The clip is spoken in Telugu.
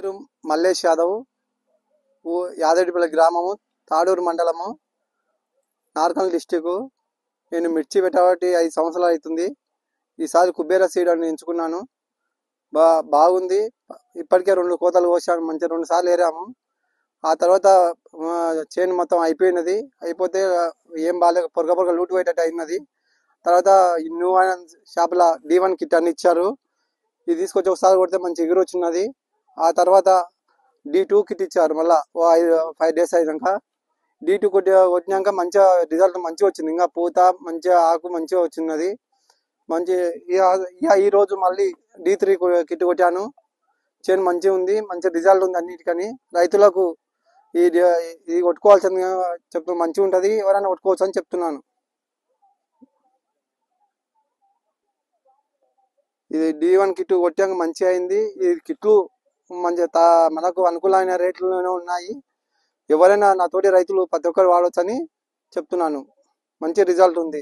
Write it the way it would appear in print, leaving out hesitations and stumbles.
పేరు మల్లేష్ యాదవ్, యాదగిరిపల్లి గ్రామము, తాడూరు మండలము, నార్కల్ డిస్టిక్. నేను మిర్చి పెట్టబట్టి 5 సంవత్సరాలు అవుతుంది. ఈసారి కుబేర సీడ్ అని ఎంచుకున్నాను. బాగుంది. ఇప్పటికే 2 కోతలు కోసాను. మంచిగా 2 సార్లు ఏరాము. ఆ తర్వాత చేను మొత్తం అయిపోయినది. అయిపోతే ఏం బాగాలేదు, పొరగ లూటు పోయేటట్టు అయినది. తర్వాత న్యూ షాపుల D1 కిట్ అని ఇచ్చారు. ఇది తీసుకొచ్చి ఒకసారి కొడితే మంచి ఎగురు వచ్చినది. ఆ తర్వాత D2 కిట్ ఇచ్చారు. మళ్ళీ 5 days అయినాక D2 కొట్టినాక మంచిగా రిజల్ట్ మంచిగా వచ్చింది. ఇంకా పూత మంచిగా, ఆకు మంచిగా వచ్చినది. మంచి ఈ రోజు మళ్ళీ D3 కిట్ కొట్టాను. చేను మంచిగా ఉంది, మంచి రిజల్ట్ ఉంది అన్నిటికని. రైతులకు ఇది కొట్టుకోవాల్సింది చెప్తూ మంచిగా ఉంటుంది, ఎవరైనా కొట్టుకోవచ్చు అని చెప్తున్నాను. ఇది D1 కిట్ కొట్టాక మంచిగా అయింది. ఈ కిట్లు మంచిగా మనకు అనుకూలమైన రేట్లోనే ఉన్నాయి. ఎవరైనా నా తోటి రైతులు ప్రతి ఒక్కరు వాడవచ్చు అని చెప్తున్నాను. మంచి రిజల్ట్ ఉంది.